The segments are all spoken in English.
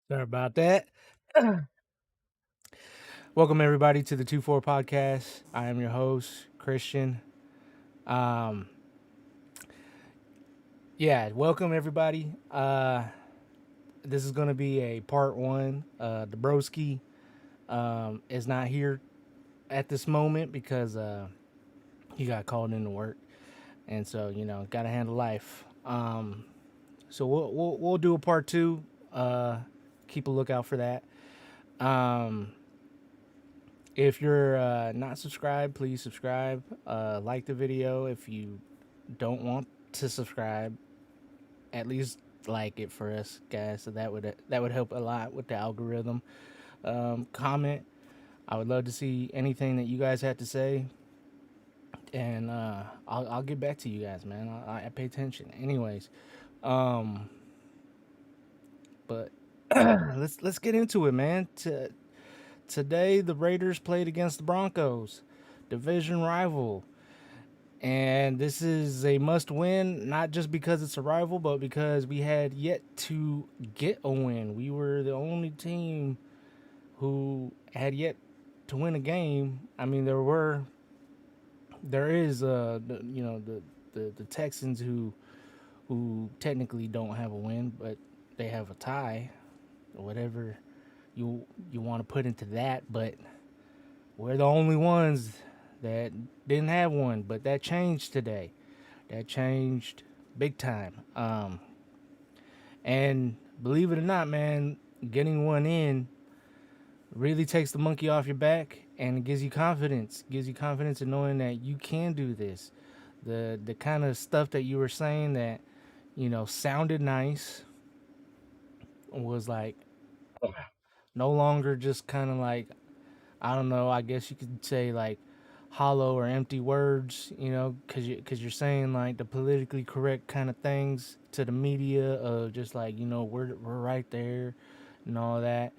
Sorry about that. Welcome everybody to the 2-4 podcast. I am your host, Christian. Um yeah, welcome everybody. This is gonna be a part one. The broski is not here at this moment because he got called into work, and so gotta handle life. So we'll do a part two. Keep a lookout for that. Um If you're not subscribed, please subscribe. Like the video. If you don't want to subscribe, at least like it for us, guys. So that would help a lot with the algorithm. Comment. I would love to see anything that you guys have to say, and I'll get back to you guys, man. I pay attention, anyways. Um, but let's get into it, man. Today the Raiders played against the Broncos, division rival. And this is a must win, not just because it's a rival, but because we had yet to get a win. We were the only team who had yet to win a game. I mean, there is, the Texans who technically don't have a win, but they have a tie, or whatever you want to put into that. But we're the only ones that didn't have one, but that changed today. That changed big time. And believe it or not, man, getting one in really takes the monkey off your back and it gives you confidence. Gives you confidence in knowing that you can do this. The kind of stuff that you were saying that sounded nice was like no longer just kind of like, I don't know, I guess you could say like hollow or empty words, because you're saying like the politically correct kind of things to the media of just like we're right there and all that.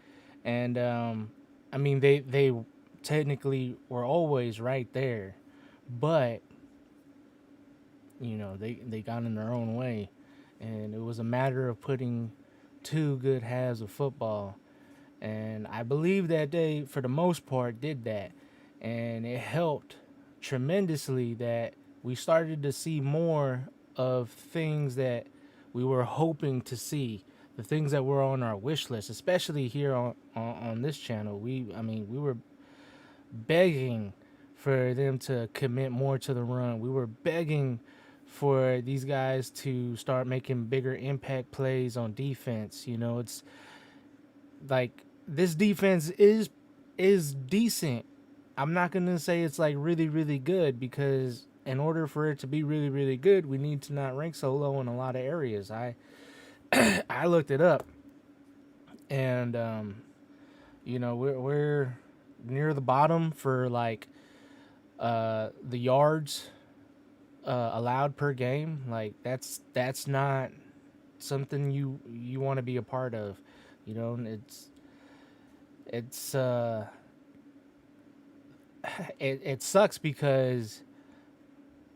And I mean they technically were always right there, but they got in their own way, and it was a matter of putting two good halves of football. And I believe that they, for the most part, did that. And it helped tremendously that we started to see more of things that we were hoping to see, the things that were on our wish list, especially here on this channel. We were begging for them to commit more to the run. We were begging for these guys to start making bigger impact plays on defense. It's like this defense is decent. I'm not gonna say it's like really really good, because in order for it to be really really good, we need to not rank so low in a lot of areas. I looked it up, and we're near the bottom for like the yards allowed per game. Like that's not something you want to be a part of. It's it sucks because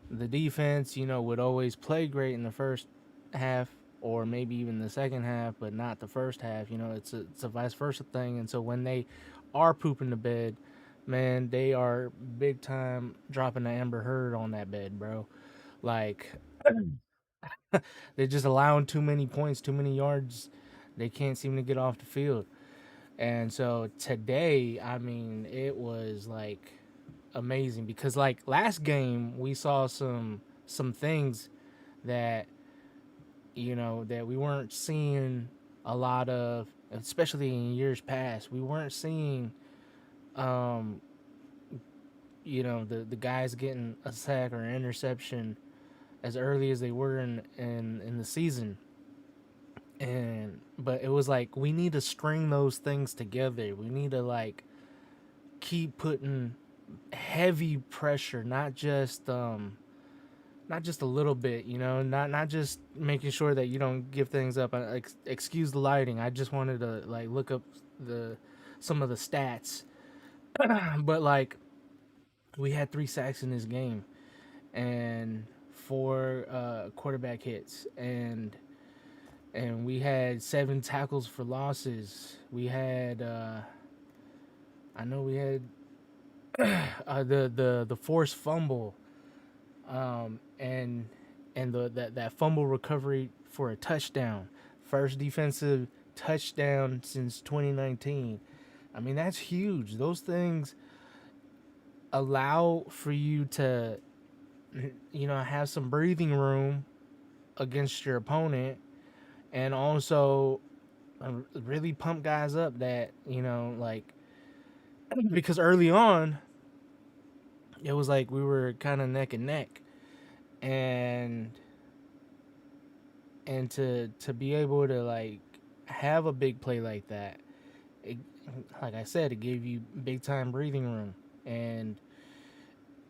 the defense, would always play great in the first half or maybe even the second half, but not the first half. It's a vice versa thing. And so when they are pooping the bed, man, they are big time dropping the Amber Heard on that bed, bro. Like they're just allowing too many points, too many yards. They can't seem to get off the field. And so today, I mean, it was like amazing because like last game we saw some things that that we weren't seeing a lot of, especially in years past. We weren't seeing um the guys getting a sack or an interception as early as they were in the season. And but it was like we need to string those things together. We need to like keep putting heavy pressure, not just a little bit, not just making sure that you don't give things up. Excuse the lighting. I just wanted to like look up the some of the stats, but like we had 3 sacks in this game and 4 quarterback hits, and and we had 7 tackles for losses. We had I know we had the forced fumble, and that fumble recovery for a touchdown, first defensive touchdown since 2019. I mean, that's huge. Those things allow for you to, have some breathing room against your opponent, and also really pump guys up that, like, because early on it was like we were kind of neck and neck, and to be able to like have a big play like that, it, like I said, it gave you big time breathing room, and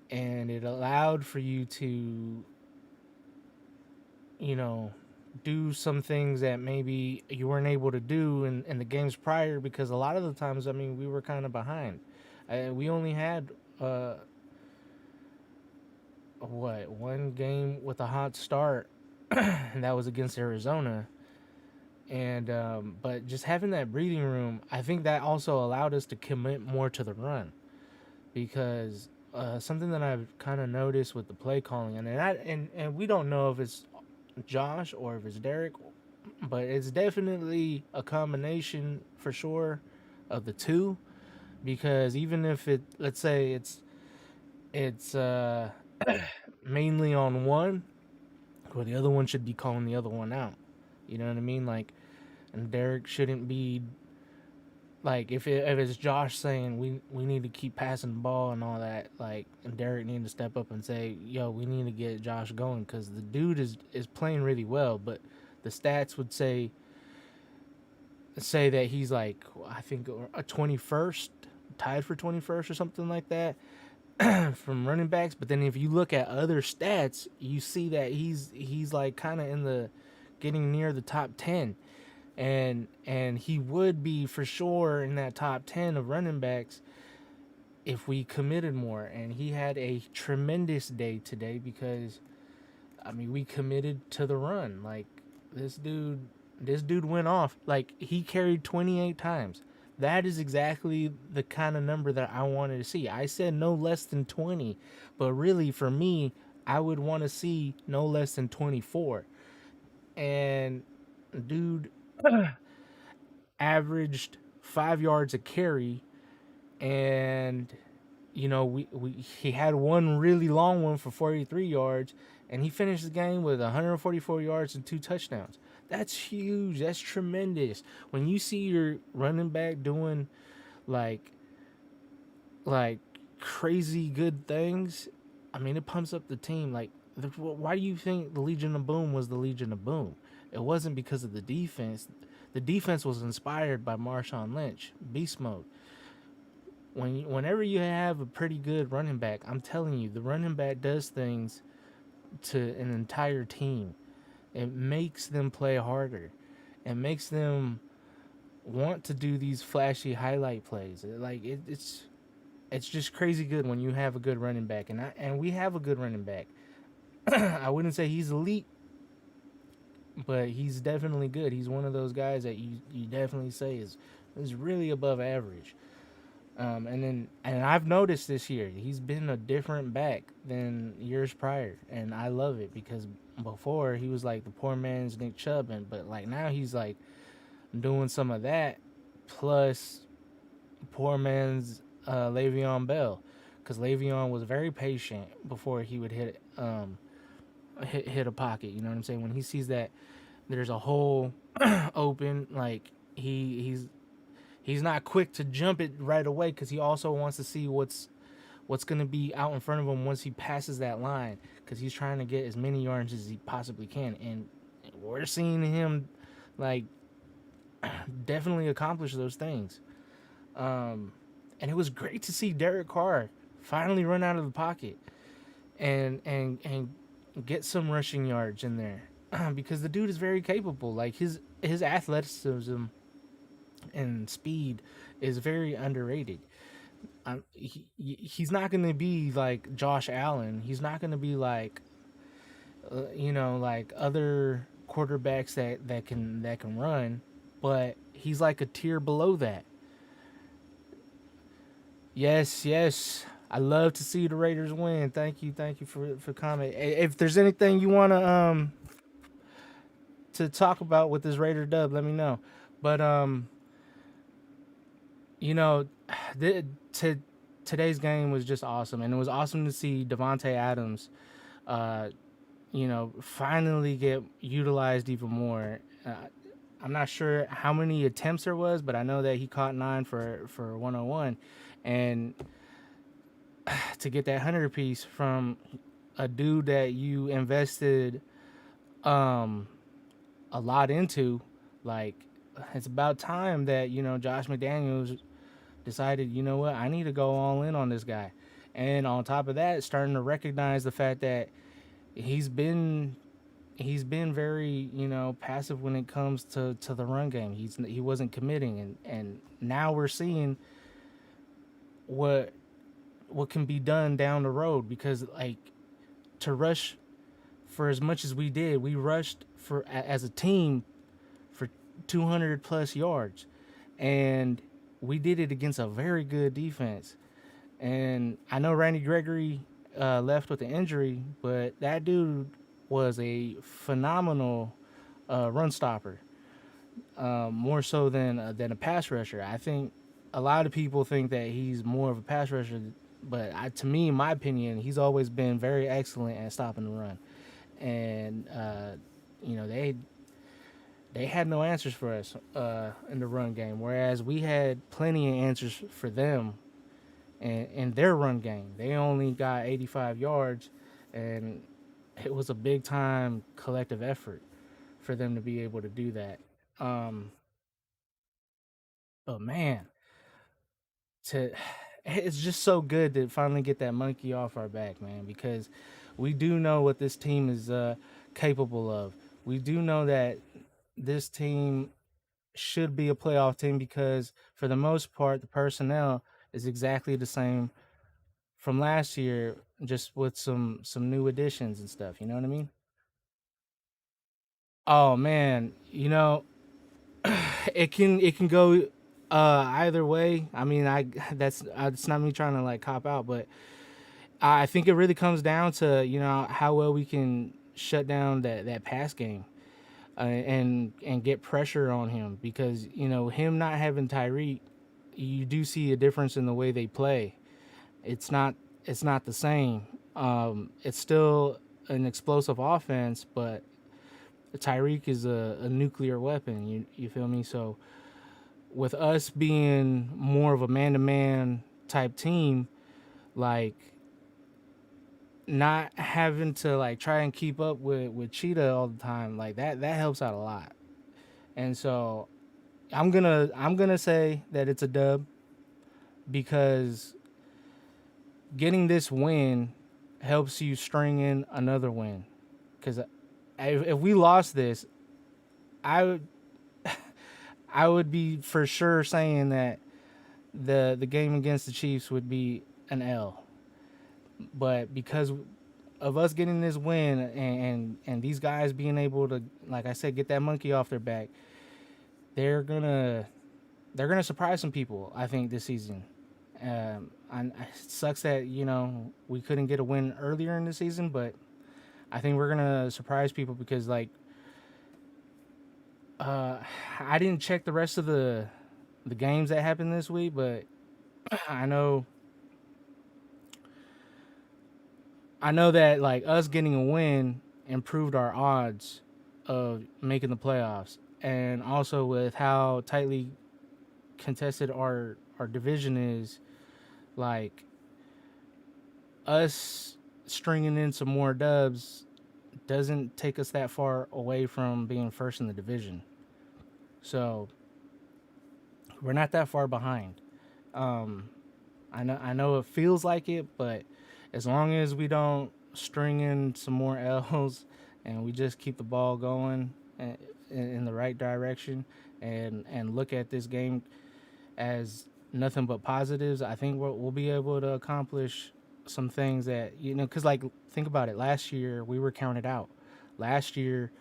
it allowed for you to, you know do some things that maybe you weren't able to do in the games prior, because a lot of the times, I mean, we were kind of behind. We only had uh one game with a hot start, and that was against Arizona. And but just having that breathing room, I think that also allowed us to commit more to the run, because something that I've kind of noticed with the play calling, and we don't know if it's Josh or if it's Derek, but it's definitely a combination for sure of the two. Because even if it, let's say it's mainly on one, well, the other one should be calling the other one out. You know what I mean? Like, and Derek shouldn't be like, if it's Josh saying we need to keep passing the ball and all that, like, and Derek need to step up and say, yo, we need to get Josh going, because the dude is playing really well, but the stats would say that he's like, I think a 21st, tied for 21st or something like that, from running backs. But then if you look at other stats, you see that he's like kind of in the getting near the top 10, and he would be for sure in that top 10 of running backs if we committed more. And he had a tremendous day today, because I mean, we committed to the run. Like, this dude went off. Like, he carried 28 times. That is exactly the kind of number that I wanted to see. I said no less than 20, but really for me, I would want to see no less than 24. And dude averaged 5 yards a carry, and we he had one really long one for 43 yards, and he finished the game with 144 yards and 2 touchdowns. That's huge. That's tremendous. When you see your running back doing like like crazy good things, I mean, it pumps up the team. Like, why do you think the Legion of Boom was the Legion of Boom? It wasn't because of the defense. The defense was inspired by Marshawn Lynch, beast mode. Whenever you have a pretty good running back, I'm telling you, the running back does things to an entire team. It makes them play harder. It makes them want to do these flashy highlight plays. It's just crazy good when you have a good running back, and we have a good running back. I wouldn't say he's elite, but he's definitely good. He's one of those guys that you definitely say is really above average. And I've noticed this year he's been a different back than years prior, and I love it, because before he was like the poor man's Nick Chubb, but like now he's like doing some of that plus poor man's Le'Veon Bell, because Le'Veon was very patient before he would hit a pocket. You know what I'm saying? When he sees that there's a hole open, like he's not quick to jump it right away, because he also wants to see what's going to be out in front of him once he passes that line, because he's trying to get as many yards as he possibly can. And we're seeing him like definitely accomplish those things. And it was great to see Derek Carr finally run out of the pocket and get some rushing yards in there, because the dude is very capable. Like, his athleticism and speed is very underrated. He's not going to be like Josh Allen. He's not going to be like like other quarterbacks that can run, but he's like a tier below that. Yes, yes. I love to see the Raiders win. Thank you for comment. If there's anything you wanna to talk about with this Raider dub, let me know. But you know, the, to today's game was just awesome, and it was awesome to see Devonte Adams, uh, finally get utilized even more. I'm not sure how many attempts there was, but I know that he caught 9 for 101, and to get that 100 piece from a dude that you invested um a lot into, like it's about time that Josh McDaniels decided, you know what, I need to go all in on this guy. And on top of that, starting to recognize the fact that he's been he's been very, passive when it comes to the run game. He wasn't committing, and now we're seeing what what can be done down the road, because like to rush for as much as we did, we rushed for as a team for 200 plus yards, and we did it against a very good defense. And I know Randy Gregory left with an injury, but that dude was a phenomenal run stopper, more so than a pass rusher. I think a lot of people think that he's more of a pass rusher, but to me, in my opinion, he's always been very excellent at stopping the run. And they had no answers for us in the run game, whereas we had plenty of answers for them. And in their run game, they only got 85 yards, and it was a big time collective effort for them to be able to do that. Um, but man, to it's just so good to finally get that monkey off our back, man, because we do know what this team is capable of. We do know that this team should be a playoff team because, for the most part, the personnel is exactly the same from last year, just with some new additions and stuff. You know what I mean? Oh man, it can go either way. I mean, I that's not me trying to like cop out, but I think it really comes down to how well we can shut down that pass game, and get pressure on him, because him not having Tyreek, you do see a difference in the way they play. It's not it's not the same. It's still an explosive offense, but Tyreek is a nuclear weapon. You feel me? So with us being more of a man to man type team, like not having to like try and keep up with Cheetah all the time, like that helps out a lot. And so I'm gonna say that it's a dub, because getting this win helps you string in another win. Because if we lost this, I would I would be for sure saying that the game against the Chiefs would be an L. But because of us getting this win, and these guys being able to, like I said, get that monkey off their back, they're gonna they're gonna surprise some people, I think, this season. It sucks that we couldn't get a win earlier in the season, but I think we're gonna surprise people because, like, uh, I didn't check the rest of the games that happened this week, but I know I know that like us getting a win improved our odds of making the playoffs, and also with how tightly contested our division is, like us stringing in some more dubs doesn't take us that far away from being first in the division. So we're not that far behind. Um, I know it feels like it, but as long as we don't string in some more L's and we just keep the ball going in the right direction, and look at this game as nothing but positives, I think we'll be able to accomplish some things that, because like think about it. Last year we were counted out. Last year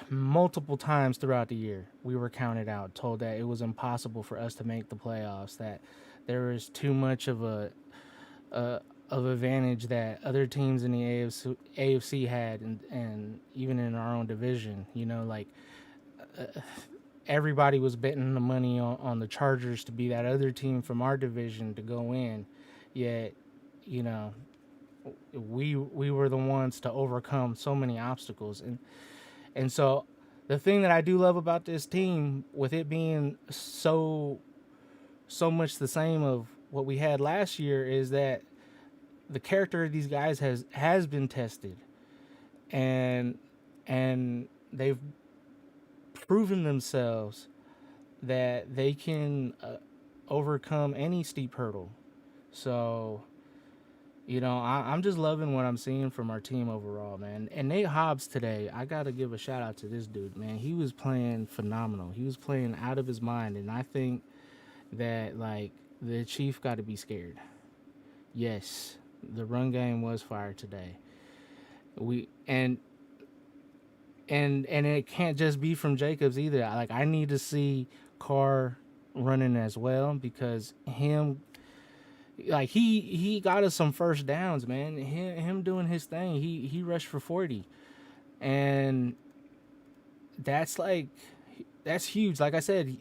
multiple times throughout the year, we were counted out, told that it was impossible for us to make the playoffs, that there was too much uh, of advantage that other teams in the AFC had, and even in our own division. Like everybody was betting the money on the Chargers to be that other team from our division to go in, yet you know we were the ones to overcome so many obstacles, and so the thing that I do love about this team, with it being so much the same of what we had last year, is that the character of these guys has been tested, and and they've proven themselves that they can overcome any steep hurdle. So I'm just loving what I'm seeing from our team overall, man. And Nate Hobbs today, I gotta give a shout out to this dude, man. He was playing phenomenal. He was playing out of his mind, and I think that like the Chief got to be scared. Yes, the run game was fire today. We and it can't just be from Jacobs either. Like I need to see Carr running as well, because him, like he got us some first downs, man. Him doing his thing. He rushed for 40, and that's like that's huge. Like I said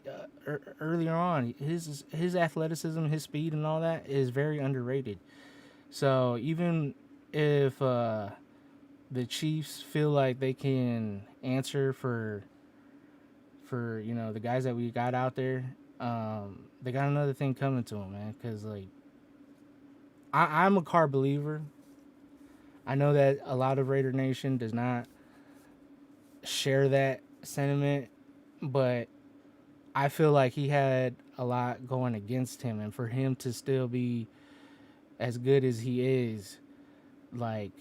earlier on, his athleticism, his speed, and all that is very underrated. So even if the Chiefs feel like they can answer for the guys that we got out there, they got another thing coming to them, man. Because like I'm a Carr believer. I know that a lot of Raider Nation does not share that sentiment, but I feel like he had a lot going against him, and for him to still be as good as he is, like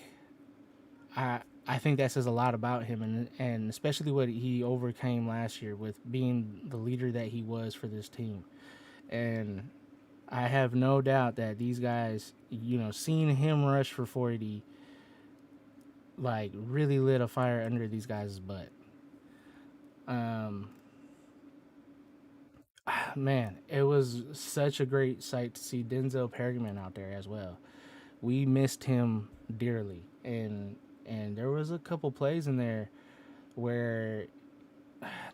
I think that says a lot about him, and especially what he overcame last year with being the leader that he was for this team. And I have no doubt that these guys, seeing him rush for 40, like really lit a fire under these guys' butt. Um, man, it was such a great sight to see Denzel Perryman out there as well. We missed him dearly, and there was a couple plays in there where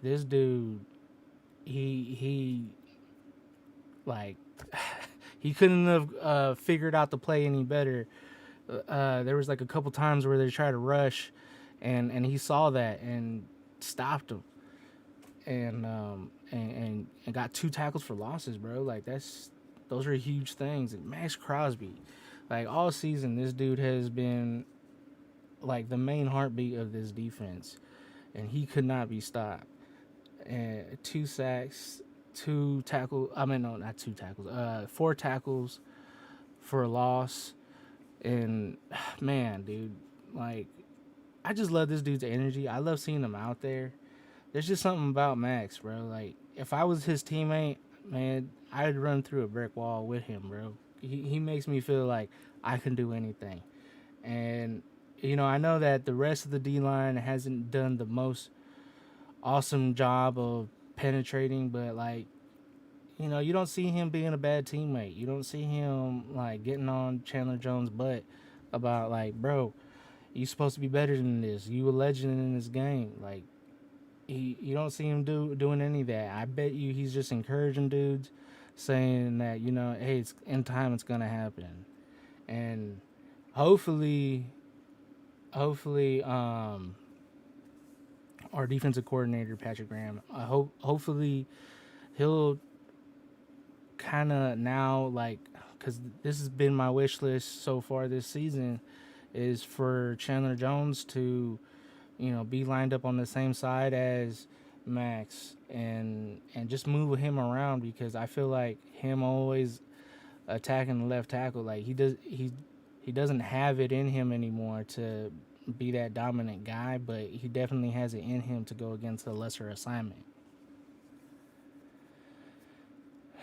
this dude, he like he couldn't have figured out the play any better. There was like a couple times where they tried to rush, and he saw that and stopped him, and got 2 tackles for losses, bro. Like those are huge things. And Max Crosby, like all season, this dude has been like the main heartbeat of this defense, and he could not be stopped. And 2 sacks, 2 tackles. I mean, no, not 2 tackles. 4 tackles for a loss. And man, dude, like I just love this dude's energy. I love seeing him out there. There's just something about Max, bro. Like if I was his teammate, man, I'd run through a brick wall with him, bro. He makes me feel like I can do anything. And I know that the rest of the D line hasn't done the most awesome job of penetrating, but like you don't see him being a bad teammate. You don't see him like getting on Chandler Jones' butt about like, bro, you supposed to be better than this. You a legend in this game. Like you don't see him doing any of that. I bet you he's just encouraging dudes, saying that hey, it's in time, it's gonna happen, and hopefully, our defensive coordinator Patrick Graham, hopefully he'll kind of now, like, because this has been my wish list so far this season, is for Chandler Jones to be lined up on the same side as Max, and just move him around, because I feel like him always attacking the left tackle, like he doesn't have it in him anymore to be that dominant guy, but he definitely has it in him to go against a lesser assignment.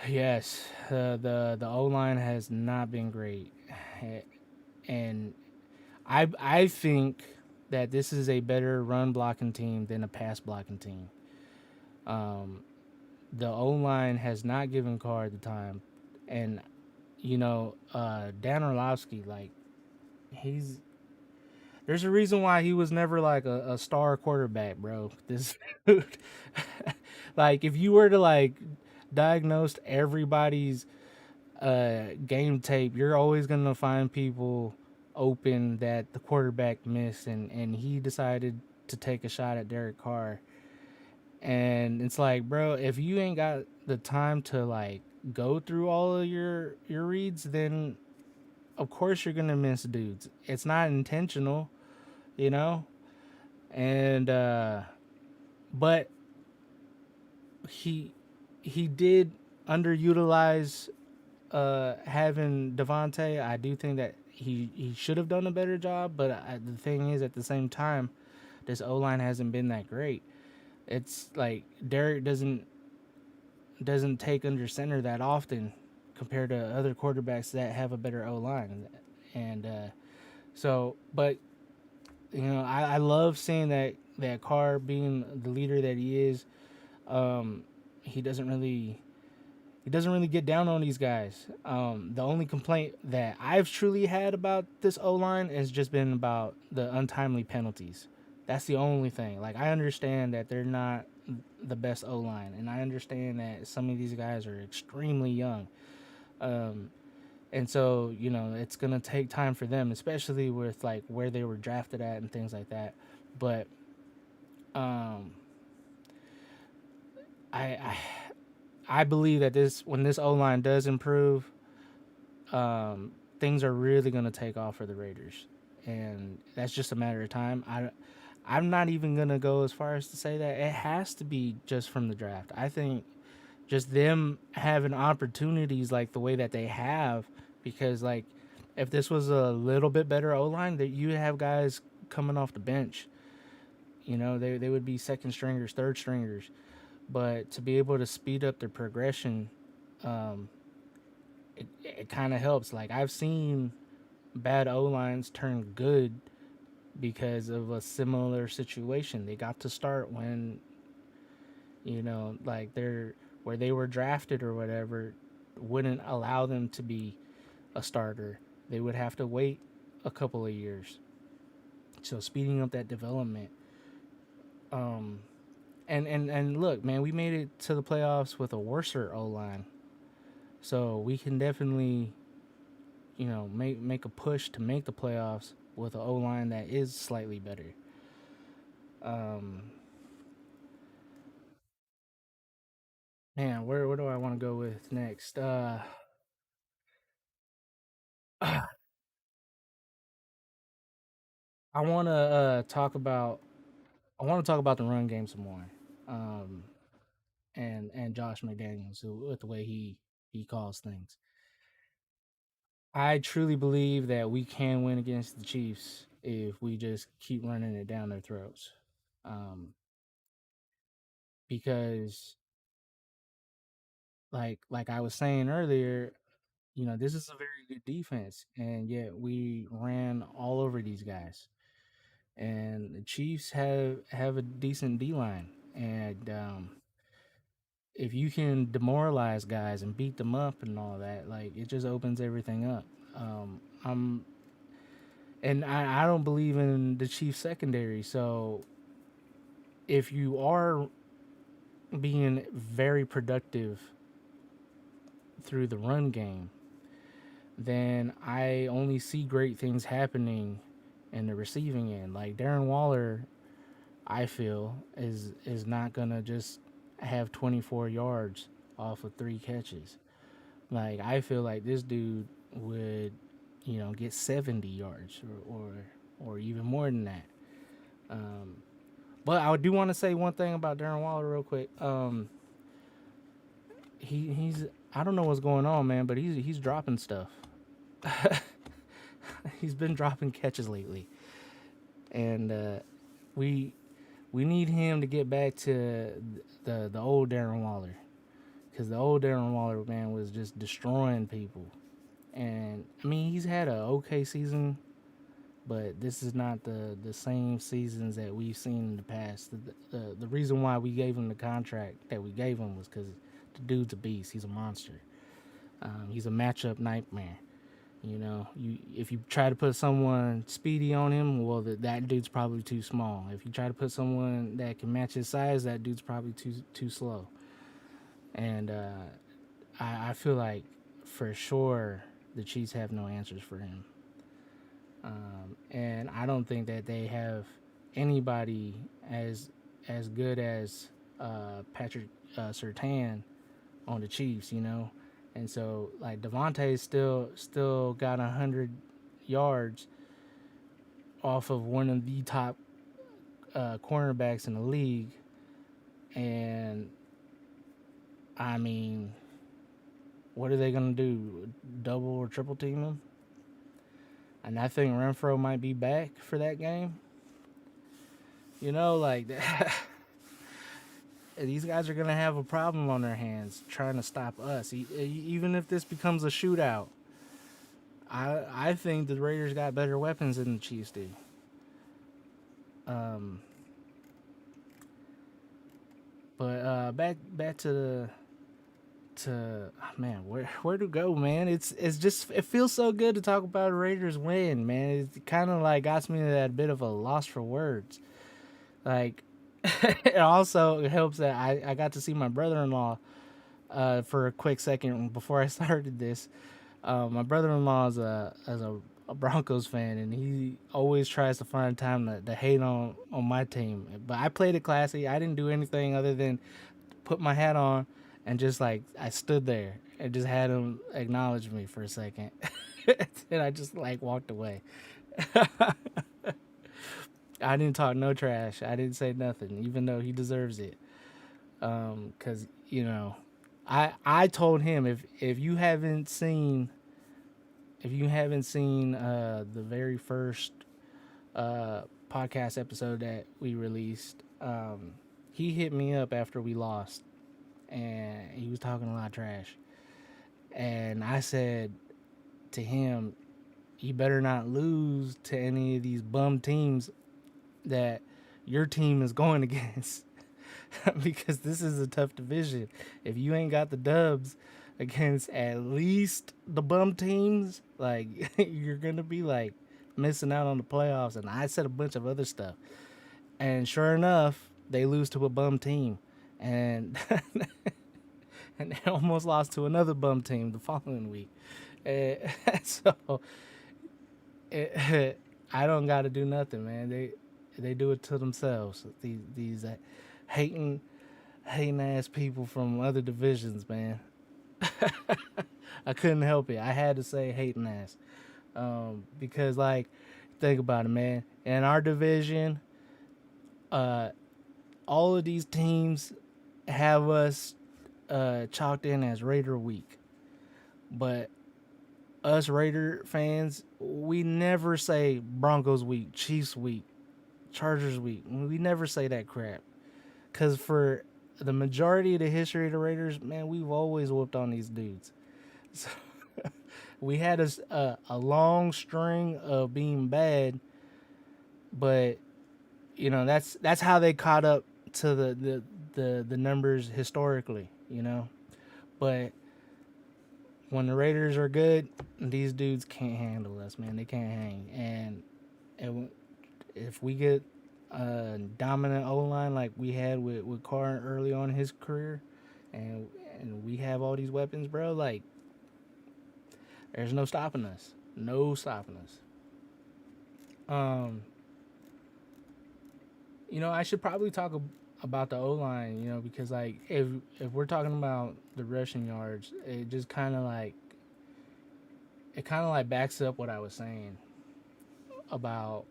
Yes, the O line has not been great, and I think that this is a better run blocking team than a pass blocking team. Um, the O line has not given Carr the time, and Dan Orlovsky, like he's there's a reason why he was never like a star quarterback, bro. This dude, like if you were to like diagnose everybody's game tape, you're always gonna find people open that the quarterback missed, and he decided to take a shot at Derek Carr. And it's like, bro, if you ain't got the time to like go through all of your reads, then of course you're gonna miss dudes. It's not intentional, you know. And but he he did underutilize having Devontae. I do think that he should have done a better job, but the thing is, at the same time, this O line hasn't been that great. It's like Derek doesn't take under center that often compared to other quarterbacks that have a better O line, and but I love seeing that Carr being the leader that he is. Um, he doesn't really get down on these guys. The only complaint that I've truly had about this O line has just been about the untimely penalties. That's the only thing. Like I understand that they're not the best O line, and I understand that some of these guys are extremely young. Um, and so it's gonna take time for them, especially with like where they were drafted at and things like that. But um, I, I I believe that this when this O line does improve, things are really going to take off for the Raiders, and that's just a matter of time. I'm not even going to go as far as to say that it has to be just from the draft. I think just them having opportunities like the way that they have, because like if this was a little bit better O line, that you have guys coming off the bench. They would be second stringers, third stringers, but to be able to speed up their progression, um, it kind of helps. Like I've seen bad O lines turn good because of a similar situation. They got to start when like they're where they were drafted or whatever wouldn't allow them to be a starter. They would have to wait a couple of years. So speeding up that development. Um, and look, man, we made it to the playoffs with a worser O line, so we can definitely make a push to make the playoffs with an O line that is slightly better. Um, Man, where do I want to go with next? I want to talk about the run game some more. Um, and Josh McDaniels with the way he calls things. I truly believe that we can win against the Chiefs if we just keep running it down their throats. Um, because like I was saying earlier, this is a very good defense, and yet we ran all over these guys. And the Chiefs have a decent D line, and if you can demoralize guys and beat them up and all that, like it just opens everything up. I'm and I don't believe in the Chiefs secondary, so if you are being very productive through the run game, then I only see great things happening in the receiving end. Like Darren Waller, I feel is not gonna just have 24 yards off of 3 catches. Like I feel like this dude would, get 70 yards or even more than that. Um, but I do want to say one thing about Darren Waller real quick. He's I don't know what's going on, man, but he's dropping stuff. He's been dropping catches lately, and we we need him to get back to the old Darren Waller, because the old Darren Waller, man, was just destroying people. And I mean, he's had a okay season but this is not the same seasons that we've seen in the past. The reason why we gave him the contract that we gave him was because the dude's a beast. He's a monster. He's a matchup nightmare. You know, you if you try to put someone speedy on him, well, that dude's probably too small. If you try to put someone that can match his size, that dude's probably too slow. And I feel like for sure the Chiefs have no answers for him. And I don't think that they have anybody as good as Patrick Sertan on the Chiefs. You know, and so like Devontae still got 100 yards off of one of the top cornerbacks in the league, and I mean, what are they gonna do? Double or triple team him? And I think Renfro might be back for that game. You know, like these guys are gonna have a problem on their hands trying to stop us. Even if this becomes a shootout, I think the Raiders got better weapons than the Chiefs do. Um, but back to man, where to go, man? It's just it feels so good to talk about a Raiders win, man. It kind of like got me to that bit of a loss for words. Like it also helps that I got to see my brother-in-law for a quick second before I started this. My brother-in-law is a Broncos fan, and he always tries to find time to hate on my team. But I played it classy. I didn't do anything other than put my hat on and just like I stood there and just had him acknowledge me for a second. And I just like walked away. I didn't talk no trash. I didn't say nothing, even though he deserves it. Cause you know, I told him if you haven't seen the very first podcast episode that we released, he hit me up after we lost, and he was talking a lot of trash. And I said to him, "You better not lose to any of these bum teams that your team is going against." Because this is a tough division. If you ain't got the dubs against at least the bum teams, like you're gonna be like missing out on the playoffs. And I said a bunch of other stuff, and sure enough, they lose to a bum team, and and they almost lost to another bum team the following week. And so I don't got to do nothing, man. They do it to themselves. These hating ass people from other divisions, man. I couldn't help it. I had to say hating ass, because like think about it, man. In our division, uh, all of these teams have us chalked in as Raider week, but us Raider fans, we never say Broncos week, Chiefs week, Chargers week. We never say that crap. Because for the majority of the history of the Raiders, man, we've always whooped on these dudes. So we had a long string of being bad, but you know that's how they caught up to the numbers historically, you know. But when the Raiders are good, these dudes can't handle us, man. They can't hang. And if we get a dominant O line like we had with Carr early on in his career, and we have all these weapons, bro, like there's no stopping us. No stopping us. Um, you know, I should probably talk about the O line, you know, because like if we're talking about the rushing yards, it just kind of like backs up what I was saying about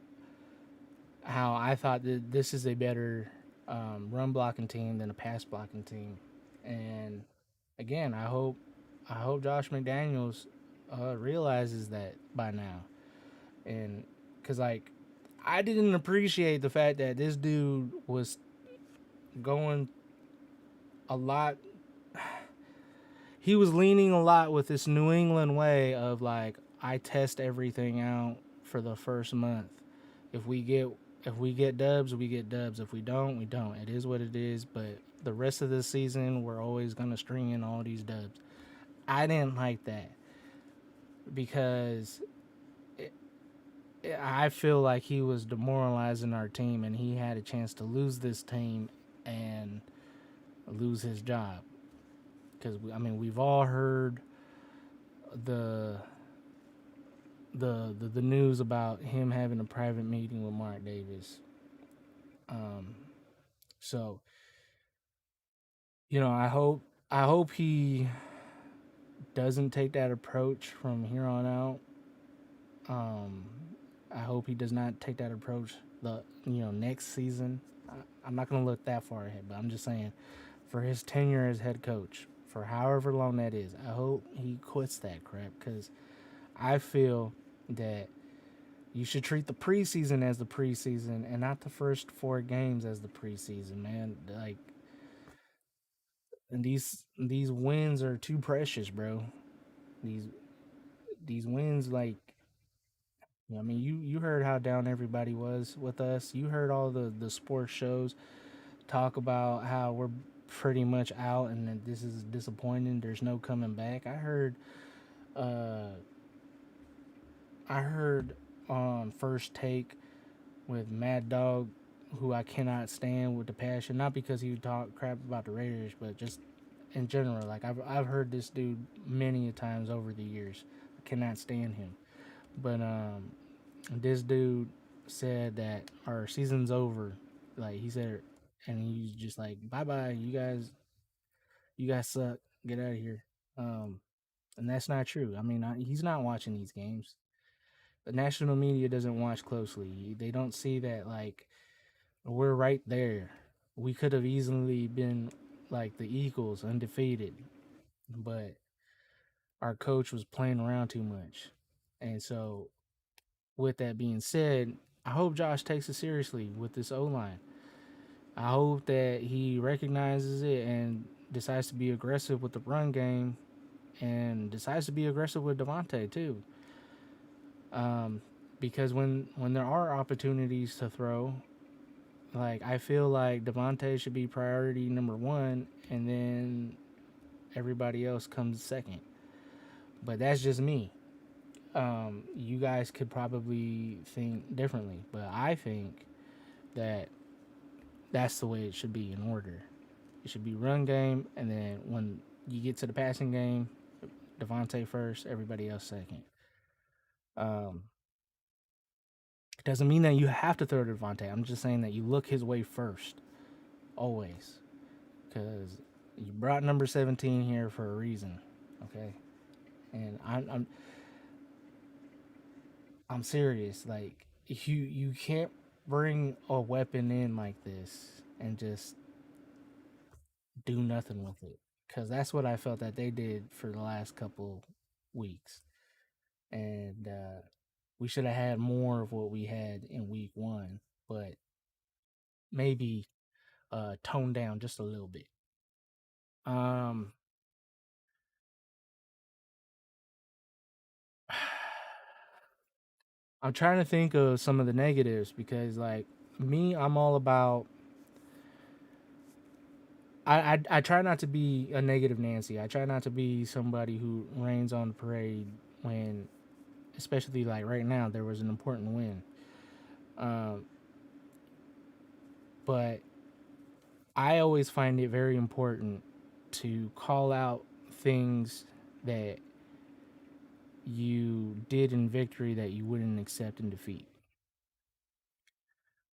how I thought that this is a better run blocking team than a pass blocking team. And again, I hope Josh McDaniels realizes that by now. And because like I didn't appreciate the fact that this dude was going a lot. He was leaning a lot with this New England way of like I test everything out for the first month. If we get if we get dubs, we get dubs. If we don't, we don't. It is what it is. But the rest of the season, we're always gonna string in all these dubs. I didn't like that because I feel like he was demoralizing our team, and he had a chance to lose this team and lose his job. Because I mean, we've all heard the the news about him having a private meeting with Mark Davis. So I hope he doesn't take that approach from here on out. Um, I hope he does not take that approach the next season. I'm not gonna look that far ahead, but I'm just saying for his tenure as head coach for however long that is, I hope he quits that crap because I feel that you should treat the preseason as the preseason and not the first 4 games as the preseason, man. Like, and these wins are too precious, bro. These these wins, like, I mean, you heard how down everybody was with us. You heard all the sports shows talk about how we're pretty much out and that this is disappointing. There's no coming back. Uh, I heard on First Take with Mad Dog, who I cannot stand with the passion. Not because he would talk crap about the Raiders, but just in general. Like I've heard this dude many a times over the years. I cannot stand him. But this dude said that our season's over. Like he said, and he's just like, "Bye bye, you guys suck. Get out of here." Um, and that's not true. I mean, he's not watching these games. The national media doesn't watch closely. They don't see that like we're right there. We could have easily been like the Eagles, undefeated, but our coach was playing around too much. And so, with that being said, I hope Josh takes it seriously with this O line. I hope that he recognizes it and decides to be aggressive with the run game and decides to be aggressive with Devontae too. Um, because when there are opportunities to throw, like I feel like Devontae should be priority number one, and then everybody else comes second. But that's just me. You guys could probably think differently, but I think that that's the way it should be in order. It should be run game, and then when you get to the passing game, Devontae first, everybody else second. Um, it doesn't mean that you have to throw to Devontae. I'm just saying that you look his way first, always, because you brought number 17 here for a reason, okay? And I'm serious. Like you can't bring a weapon in like this and just do nothing with it, because that's what I felt that they did for the last couple weeks, and we should have had more of what we had in week one, but maybe toned down just a little bit. Um, I'm trying to think of some of the negatives because, like me, I'm all about. I try not to be a negative Nancy. I try not to be somebody who rains on the parade when, especially like right now, there was an important win. Um, but I always find it very important to call out things that you did in victory that you wouldn't accept in defeat.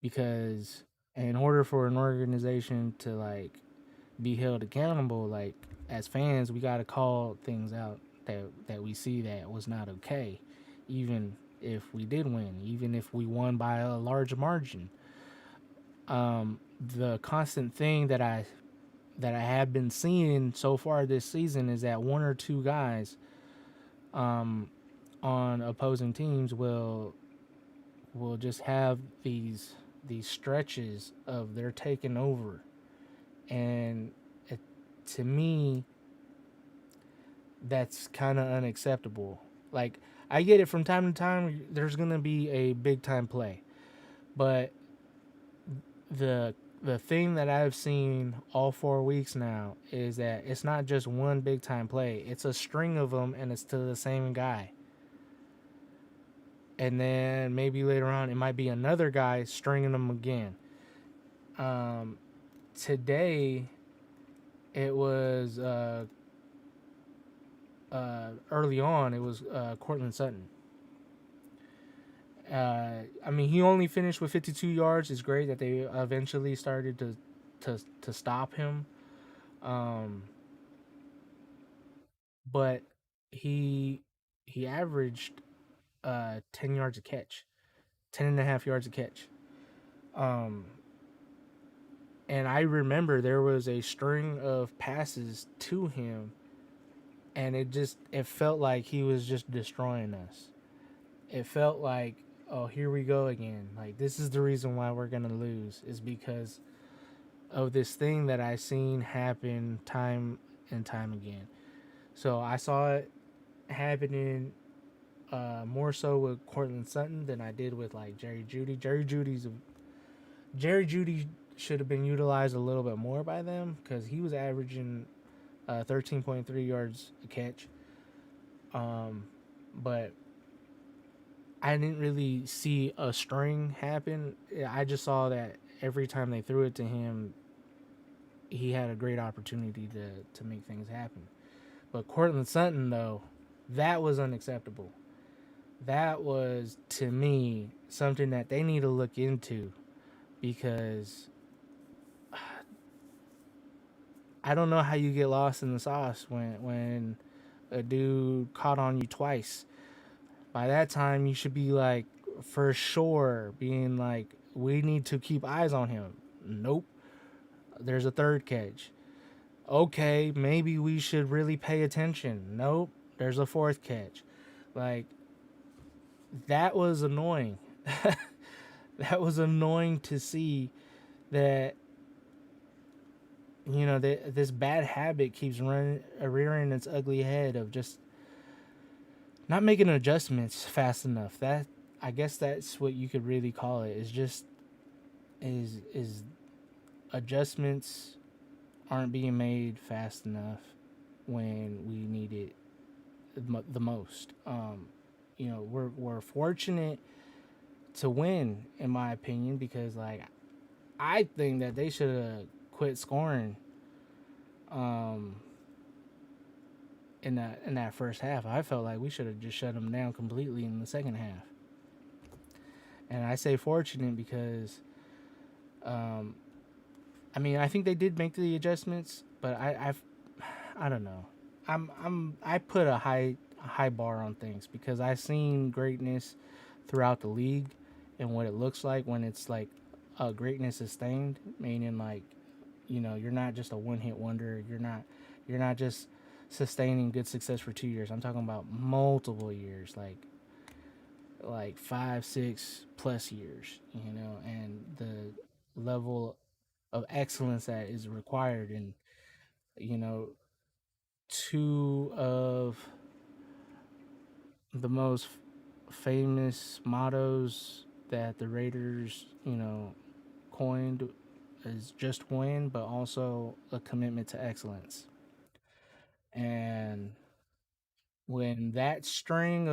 Because in order for an organization to like be held accountable, like as fans, we got to call things out that we see that was not okay, even if we did win, even if we won by a large margin. The constant thing that I have been seeing so far this season is that one or two guys on opposing teams will just have these stretches of they're taking over, and it, to me, that's kind of unacceptable. Like I get it from time to time. There's gonna be a big time play, but the the thing that I've seen all 4 weeks now is that it's not just one big time play. It's a string of them, and it's to the same guy. And then maybe later on, it might be another guy stringing them again. Um, Today, it was early on. It was Cortland Sutton. I mean, he only finished with 52 yards. It's great that they eventually started to stop him. Um, but he he averaged 10 yards a catch, 10.5 yards a catch. Um, and I remember there was a string of passes to him, and it felt like he was just destroying us. It felt like, oh, here we go again. Like, this is the reason why we're gonna lose, is because of this thing that I seen happen time and time again. So I saw it happening more so with Cortland Sutton than I did with like Jerry Judy. Jerry Judy should have been utilized a little bit more by them because he was averaging 13.3 yards a catch. Um, but I didn't really see a string happen. I just saw that every time they threw it to him, he had a great opportunity to make things happen. But Cortland Sutton, though, that was unacceptable. That was, to me, something that they need to look into because I don't know how you get lost in the sauce when a dude caught on you twice. By that time, you should be like, for sure, being like, we need to keep eyes on him. Nope. There's a third catch. Okay, maybe we should really pay attention. Nope. There's a fourth catch. Like, that was annoying. That was annoying to see that, this bad habit keeps rearing its ugly head of just not making adjustments fast enough. That, I guess that's what you could really call it. Is just is adjustments aren't being made fast enough when we need it the most. We're fortunate to win, in my opinion, because like I think that they should have quit scoring um, in that first half. I felt like we should have just shut them down completely in the second half. And I say fortunate because, um, I mean, I think they did make the adjustments, but I don't know. I put a high bar on things because I've seen greatness throughout the league and what it looks like when it's like greatness sustained, meaning like, you're not just a one hit wonder. You're not just sustaining good success for 2 years. I'm talking about multiple years, like 5, 6 plus years, and the level of excellence that is required. And you know, two of the most famous mottos that the Raiders, coined is just win, but also a commitment to excellence. And when that string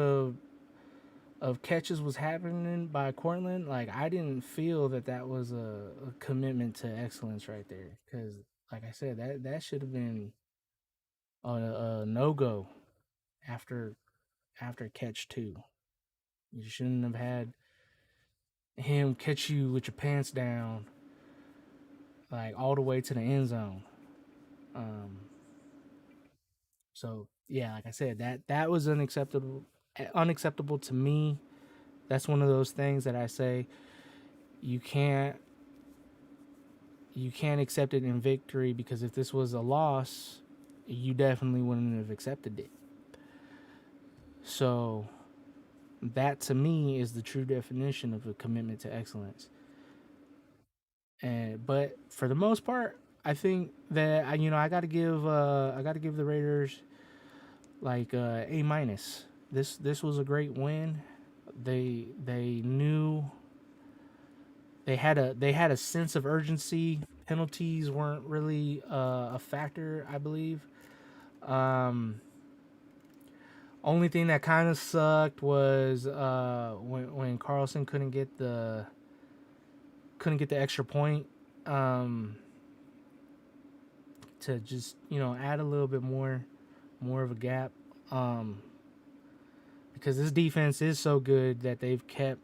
of catches was happening by Cortland, like I didn't feel that was a commitment to excellence right there. Because, like I said, that should have been a no go after catch two. You shouldn't have had him catch you with your pants down, like all the way to the end zone. Um, so yeah, like I said, that was unacceptable to me. That's one of those things that I say you can't you can't accept it in victory because if this was a loss, you definitely wouldn't have accepted it. So that to me is the true definition of a commitment to excellence. And but for the most part, I think that I got to give the Raiders like A minus. This was a great win. They knew they had a sense of urgency. Penalties weren't really a factor, I believe. Um, Only thing that kind of sucked was when Carlson couldn't get the extra point, um, to just add a little bit more of a gap, um, because this defense is so good that they've kept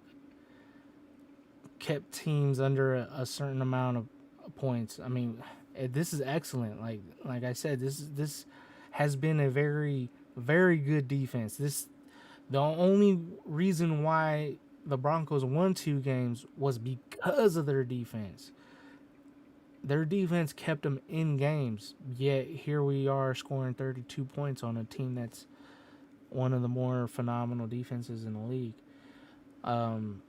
teams under a certain amount of points. I mean, this is excellent. Like I said, this has been a very good defense. This The only reason why the Broncos won 2 games was because of their defense. Their defense kept them in games. Yet here we are scoring 32 points on a team that's one of the more phenomenal defenses in the league. Um,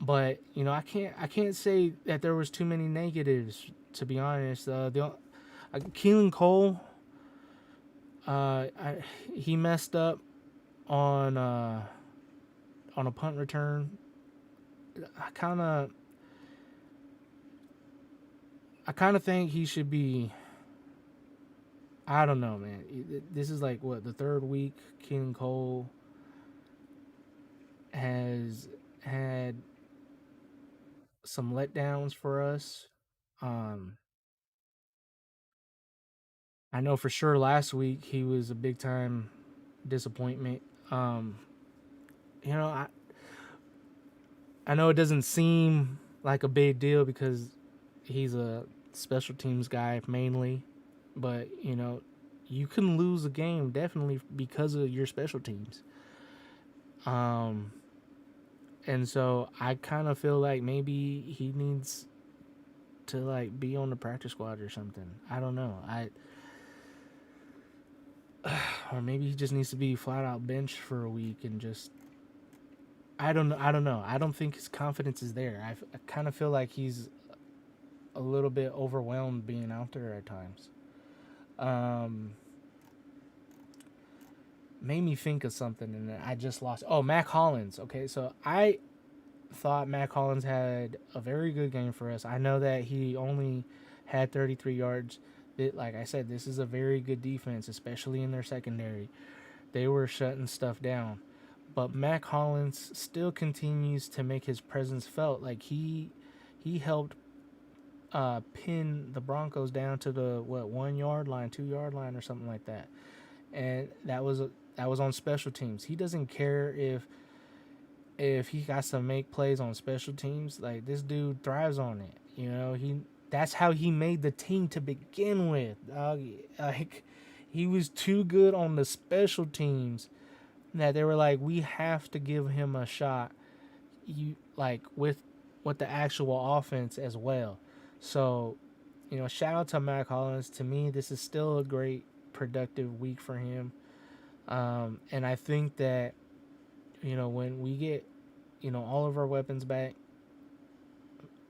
but I can't say that there was too many negatives, to be honest. Keelan Cole, he messed up on on a punt return. I kind of I kind of think he should be. I don't know, man. This is like what, the third week Keelan Cole has had some letdowns for us. Um, I know for sure last week he was a big time disappointment. Um, you know, I know it doesn't seem like a big deal because he's a special teams guy mainly, but you can lose a game definitely because of your special teams. Um, and so I kind of feel like maybe he needs to like be on the practice squad or something. I don't know. Or maybe he just needs to be flat out benched for a week and just. I don't know. I don't know. I don't think his confidence is there. I kind of feel like he's a little bit overwhelmed being out there at times. Um, Made me think of something, and I just lost. Oh, Mac Hollins. Okay, so I thought Mac Hollins had a very good game for us. I know that he only had 33 yards. Like I said, this is a very good defense, especially in their secondary. They were shutting stuff down. But Mac Hollins still continues to make his presence felt. Like he helped pin the Broncos down to the 1 yard line, 2 yard line, or something like that. And that was on special teams. He doesn't care if he got to make plays on special teams. Like, this dude thrives on it. That's how he made the team to begin with. Like, he was too good on the special teams that they were like, we have to give him a shot. With the actual offense as well. So, shout out to Mac Hollins. To me, this is still a great productive week for him. And I think that when we get all of our weapons back,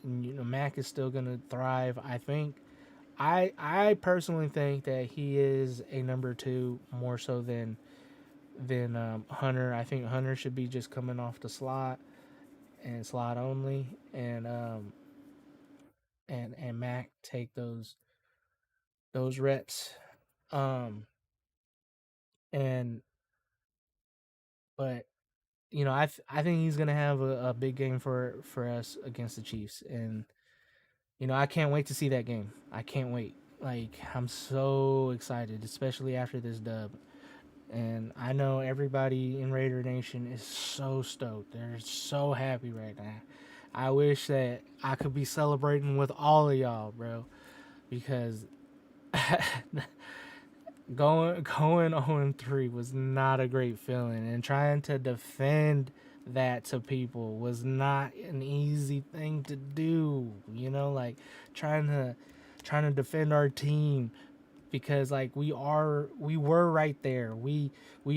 Mac is still gonna thrive. I think. I personally think that he is a number 2 more so than Hunter. I think Hunter should be just coming off the slot and slot only, and Mac take those reps. Um, and but I think he's gonna have a big game for us against the Chiefs, and I can't wait to see that game. I can't wait. Like, I'm so excited, especially after this dub. And I know everybody in Raider Nation is so stoked. They're so happy right now. I wish that I could be celebrating with all of y'all, bro, because going 0-3 was not a great feeling, and trying to defend that to people was not an easy thing to do. Like, trying to defend our team, because like we were right there. We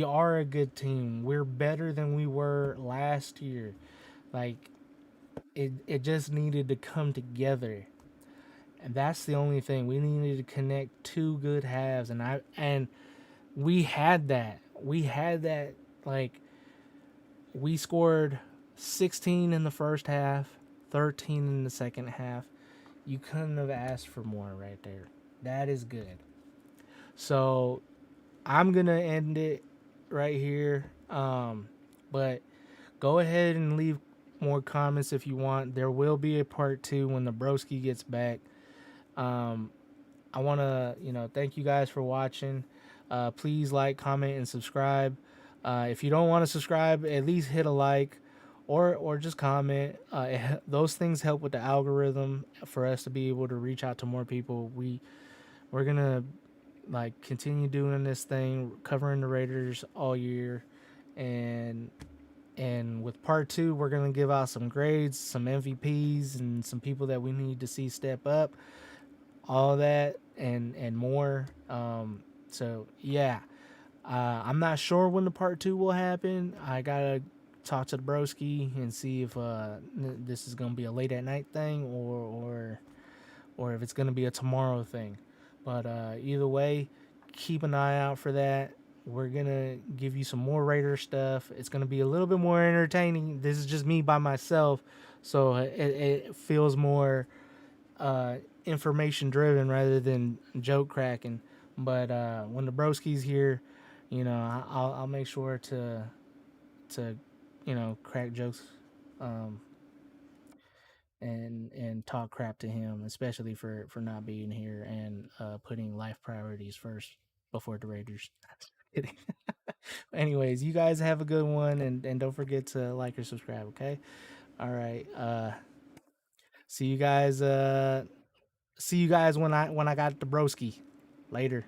are a good team. We're better than we were last year. Like, it just needed to come together. And that's the only thing. We needed to connect 2 good halves, and we had that. we had that, like, we scored 16 in the first half, 13 in the second half. You couldn't have asked for more right there. That is good. So I'm gonna end it right here. But go ahead and leave more comments if you want. There will be a part two when the broski gets back. Um, I want to, thank you guys for watching. Please like, comment, and subscribe. If you don't want to subscribe, at least hit a like, or just comment. Those things help with the algorithm for us to be able to reach out to more people. We're gonna like continue doing this thing, covering the Raiders all year, and with part two, we're gonna give out some grades, some MVPs, and some people that we need to see step up, all that and more. So yeah, I'm not sure when the part two will happen. I gotta talk to the broski and see if this is gonna be a late at night thing or if it's gonna be a tomorrow thing. But either way, keep an eye out for that. We're gonna give you some more Raider stuff. It's gonna be a little bit more entertaining. This is just me by myself, so it feels more uh, information driven rather than joke cracking. But when the broski's here, I'll make sure to crack jokes, um, and talk crap to him, especially for not being here and putting life priorities first before the Raiders. Kidding. Anyways, you guys have a good one, and don't forget to like or subscribe. Okay. All right. See you guys. See you guys when I got the broski. Later.